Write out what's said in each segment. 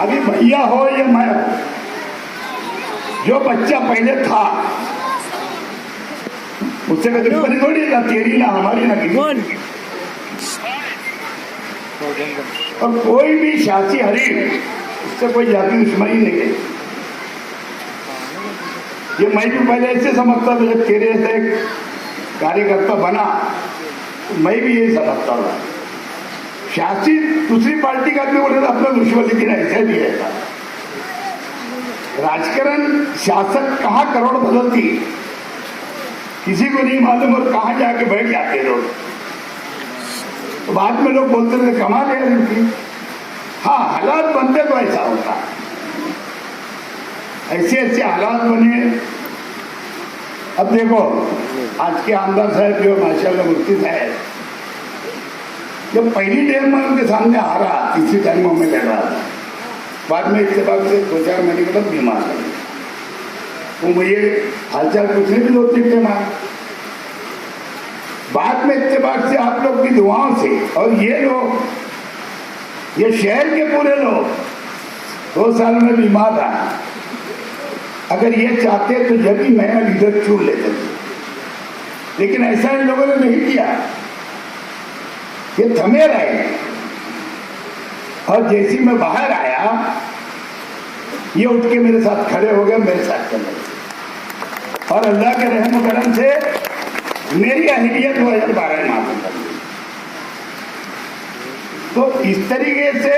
अभी भैया हो या मैं हो, जो बच्चा पहले था उससे कोई दुश्मनी थोड़ी ना, तेरी ना हमारी ना किसी। और कोई भी शासी हरीफ उससे कोई जाति दुश्मनी नहीं है। ये मैं भी पहले ऐसे समझता था, जब तेरे से एक कार्यकर्ता बना तो मैं भी यही समझता था। शासी दूसरी पार्टी का आदमी बोले अपना दुश्मन, लेकिन ऐसा भी है राजकारण। शासक कहाँ करोड़ बदलती किसी को नहीं मालूम, और कहाँ जाके बैठ जाते लोग। तो बाद में लोग बोलते थे कमाल है उनकी। हाँ, हालात बनते तो ऐसा होता, ऐसे ऐसे हालात बने। अब देखो आज के आमदार साहब जो माशाल्लाह मुफ्ती साहब, जब पहली टर्म में उनके सामने आ रहा, तीसरी टर्म में लड़ रहा था, बाद में इत्तेफाक से 2-4 महीने के बाद बीमार हो गए। वो मुझे हालचाल पूछने भी 2-3 टर्म आए। बाद में इत्तेफाक से आप लोग की दुआओं से, और ये लोग, ये शहर के पूरे लोग 2 साल में बीमार रहा। अगर ये चाहते तो जब भी नया लीडर चुन लेते थे, लेकिन ऐसा इन लोगों ने नहीं किया। ये थमे रहे, और जैसी मैं बाहर आया ये उठ के मेरे साथ खड़े हो गए, मेरे साथ चले। और अल्लाह के रहम करम से मेरी अहलियत 2012 में हासिल कर ली। तो इस तरीके से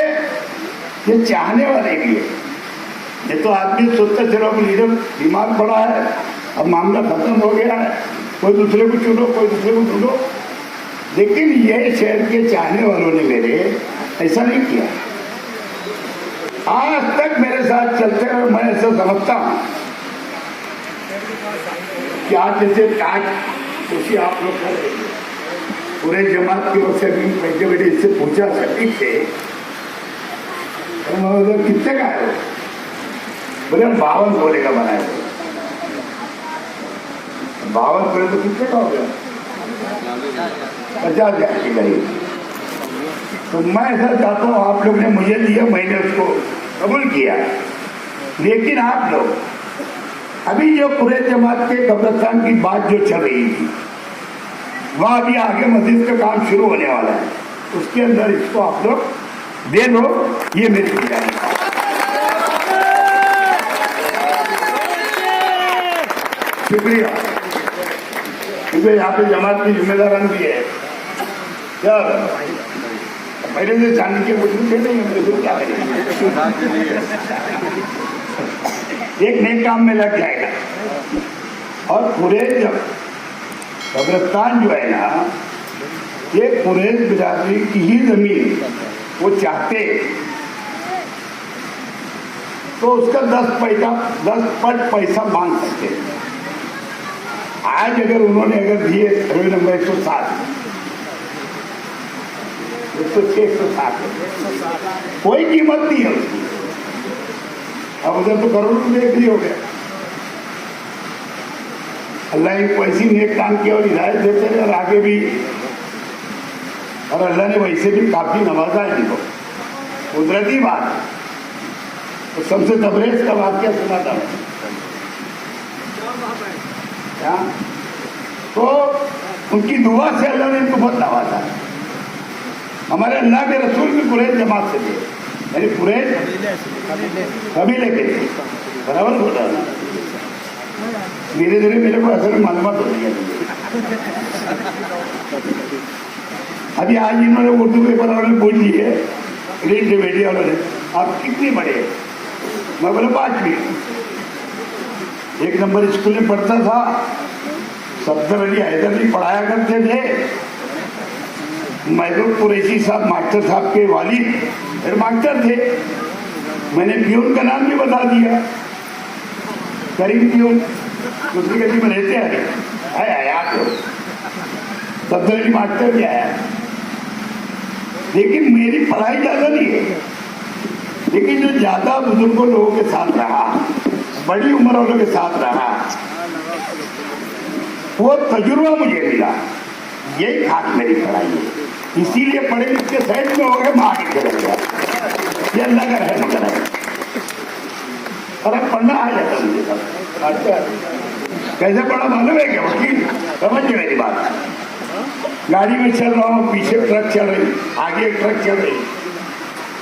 ये चाहने वाले भी है। ये तो आदमी सोचता चलो अब लीडर बीमार पड़ा है, अब मामला खत्म हो गया है, कोई दूसरे को चुनो, कोई दूसरे को चुनो। लेकिन ये शहर के चाहने वालों ने मेरे ऐसा नहीं किया। आज तक मेरे साथ चलते हैं। मैं ऐसा समझता हूँ कि आज जैसे आज खुशी आप लोग कर रहे हैं, पूरे जमात की ओर से भी बैठे बैठे इससे पूछा सटीक से कितने का है, बोले 52 तोले का बनाया। 52 तोले तो कितने का हो गया? 50,000 की गरीब। तो मैं ऐसा चाहता हूँ, आप लोग ने मुझे दिया, मैंने उसको कबूल किया। लेकिन आप लोग अभी जो पूरे जमात के कब्रिस्तान की बात जो चल रही थी, वहाँ अभी आगे मस्जिद का काम शुरू होने वाला है, उसके अंदर इसको आप लोग दे दो, ये मेरी गुजारिश है। शुक्रिया। क्योंकि यहाँ पे जमात की जिम्मेदारान भी है। क्या पहले से जानने के कुछ भी नहीं है, मेरे को क्या करेंगे। एक नए काम में लग जाएगा। और पूरे जब कब्रिस्तान जो है ना, ये कुरैश बिरादरी की ही जमीन वो चाहते तो उसका 10 पट पैसा मांग सकते। आज अगर उन्होंने अगर दिए सर्वे नंबर 107 कोई कीमत नहीं है उसकी। अब उधर तो करोड़ों रुपये भी हो गया। अल्लाह एक वैसी नेक काम किया और हिदायत देते रहे, और आगे भी। और अल्लाह ने वैसे भी काफी नवाजा है इनको, कुदरती बात। तो सबसे तबरेज का वाक्य सुना था क्या? तो उनकी दुआ से अल्लाह ने इनको बहुत नवाजा। हमारे अल्लाह के रसूल भी कुरैश जमात से थे, यानी कुरैश कबीले के थे, बराबर हो रहा है। धीरे धीरे मेरे को असल मालूमात हो रही है। अभी आज इन्होंने उर्दू पेपर वालों ने पूछ ली है, रीड मीडिया वालों ने, आप कितनी बड़े? मैं बोला 5वीं। 1 नंबर स्कूल में पढ़ता था, सफदर अली हैदर भी पढ़ाया करते थे। महबूब कुरैशी साहब मास्टर साहब के वालिद फिर मास्टर थे। मैंने पियून का नाम भी बता दिया, करीम पियून, दूसरी गली में रहते हैं आप लोग। सफदर अली मास्टर भी आया। लेकिन मेरी पढ़ाई ज़्यादा नहीं है, लेकिन जो ज़्यादा बुजुर्गों लोगों के साथ रहा, बड़ी उम्र वालों के साथ रहा, वो तजुर्बा मुझे मिला। यही खास मेरी पढ़ाई है। इसीलिए पढ़े लिखे साइड में हो गए, मैं आगे चले गया। ये अल्लाह का रहम है। फर्क पड़ना आ जाता है मुझे सब। अच्छा कैसे पड़ा मालूम है क्या वकील, समझिए मेरी बात। गाड़ी में चल रहा हूँ, पीछे ट्रक चल रही, आगे ट्रक चल रही,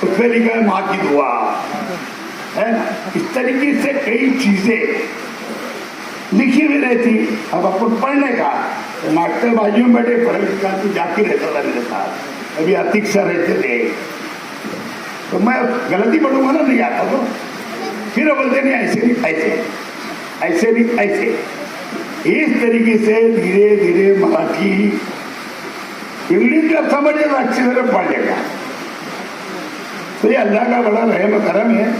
उस पर लिखा है माँ की दुआ है ना। इस तरीके से कई चीजें लिखी हुई रहती। अब अपन पढ़ने का तो मास्टर बाजू में बैठे पढ़े लिखा तो जाती रहता था मेरे साथ। अभी अतिक सर रहते थे तो मैं गलती पढ़ूंगा ना, नहीं आता तो फिर वो बोलते नहीं ऐसे नहीं ऐसे, ऐसे नहीं ऐसे। इस तरीके से धीरे धीरे मराठी इंग्लिश जब समझे तो अच्छी तरह पढ़ लेगा। तो ये अल्लाह का बड़ा रहम करम है।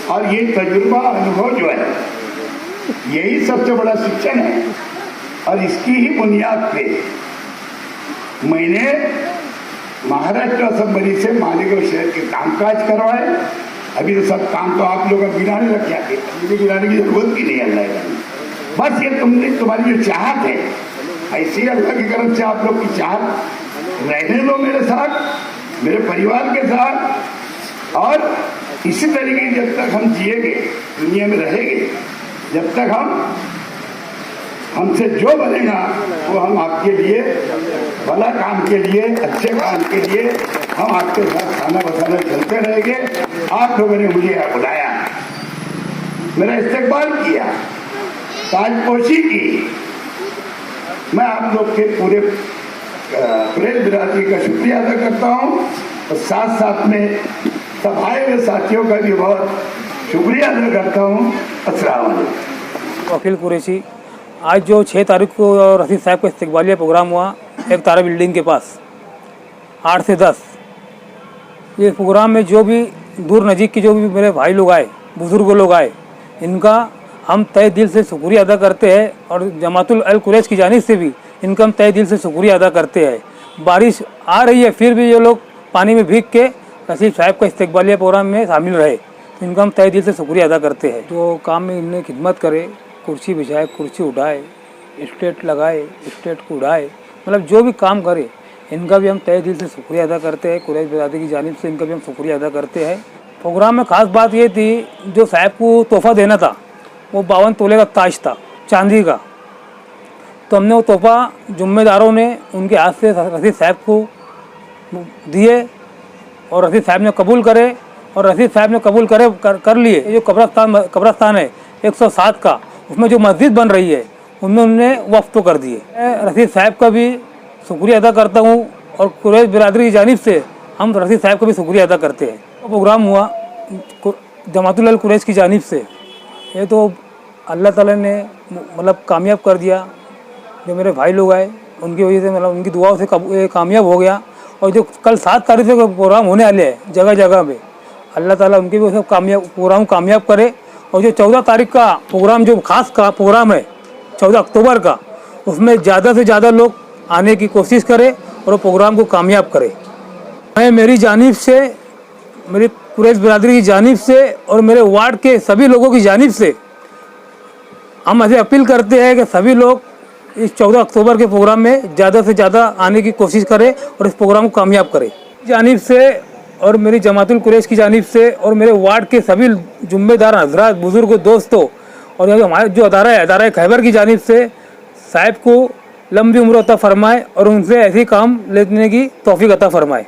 और ये तजुर्बा अनुभव जो है यही सबसे बड़ा शिक्षण है। और इसकी ही बुनियाद पे मैंने महाराष्ट्र असेंबली से मालेगांव शहर के कामकाज करवाए। अभी तो सब काम तो आप लोग गिनाने लग जाते, मुझे गिनाने की जरूरत भी नहीं अल्लाह का। बस ये तुम्हारी जो चाहत है, ऐसी अल्लाह की तरफ से आप लोग की चाहत रहने दो मेरे साथ, मेरे परिवार के साथ। और इसी तरीके जब तक हम जिएंगे, दुनिया में रहेंगे, जब तक हमसे जो बनेगा वो हम आपके लिए भला काम के लिए, अच्छे काम के लिए हम आपके साथ खाना बसाना चलते रहेंगे। आप लोगों ने मुझे यहाँ बुलाया, मेरा इस्तेकबाल किया, ताजपोशी की। मैं आप लोग के पूरे प्रेस बिरादरी का शुक्रिया अदा करता हूँ और साथ साथ में सब आए हुए साथियों का भी बहुत शुक्रिया अदा करता हूँ। अस्सलाम वालेकुम। वकील कुरैशी, आज जो 6 तारीख को रशीद साहब का इस्तकबालिया प्रोग्राम हुआ एक तारा बिल्डिंग के पास 8 से 10, ये प्रोग्राम में जो भी दूर नज़दीक के जो भी मेरे भाई लोग आए, बुज़ुर्ग लोग आए, इनका हम तहे दिल से शुक्रिया अदा करते हैं। और जमातुल अल कुरैश की जानिब से भी इनका हम तहे दिल से शुक्रिया अदा करते हैं। बारिश आ रही है फिर भी ये लोग पानी में भीग के रशीद साहब का इस्तकबालिया प्रोग्राम में शामिल रहे, तो इनका हम तहे दिल से शुक्रिया अदा करते हैं। जो काम में इनने खिदमत करे, कुर्सी बिछाए, कुर्सी उठाए, स्टेट लगाए, स्टेट को उड़ाए, मतलब जो भी काम करे इनका भी हम तहे दिल से शुक्रिया अदा करते हैं। कुरैश बिरादरी की जानिब से इनका भी हम शुक्रिया अदा करते हैं। प्रोग्राम में ख़ास बात ये थी, जो साहब को तोहफ़ा देना था वो 52 तोले का ताज था चांदी का। तो हमने वो तोहफ़ा ज़िम्मेदारों ने उनके हाथ से रशीद साहब को दिए और रशीद साहब ने कबूल करे। और रशीद साहब ने कबूल कर लिए। जो कब्रस्तान है 107 का, उसमें जो मस्जिद बन रही है उनमें उन्होंने वक्फ तो कर दिए। मैं रशीद साहब का भी शुक्रिया अदा करता हूँ और कुरैश बिरादरी की जानिब से हम रशीद साहब का भी शुक्रिया अदा करते हैं। तो प्रोग्राम हुआ जमातुल अल कुरैश की जानिब से, ये तो अल्लाह ताला ने मतलब कामयाब कर दिया। जो मेरे भाई लोग आए उनकी वजह से, मतलब उनकी दुआओं से कामयाब हो गया। और जो कल 7 तारीख से प्रोग्राम होने वाले हैं जगह जगह पे, अल्लाह ताला उनके भी सब प्रोग्राम कामयाब करे। और जो 14 तारीख का प्रोग्राम, जो खास का प्रोग्राम है 14 अक्टूबर का, उसमें ज़्यादा से ज़्यादा लोग आने की कोशिश करें और प्रोग्राम को कामयाब करें। मैं मेरी जानिब से, मेरी कुरैश बिरादरी की जानिब से और मेरे वार्ड के सभी लोगों की जानिब से हम ऐसे अपील करते हैं कि सभी लोग इस 14 अक्टूबर के प्रोग्राम में ज़्यादा से ज़्यादा आने की कोशिश करें और इस प्रोग्राम को कामयाब करें। जानिब से और मेरी जमातुल कुरैश की जानिब से और मेरे वार्ड के सभी जुम्मेदार हजरात, बुजुर्ग, दोस्तों और हमारे जो अदारा खैबर की जानिब से साहब को लंबी उम्र अता फरमाए और उनसे ऐसे काम लेने की तौफीक अता फरमाए।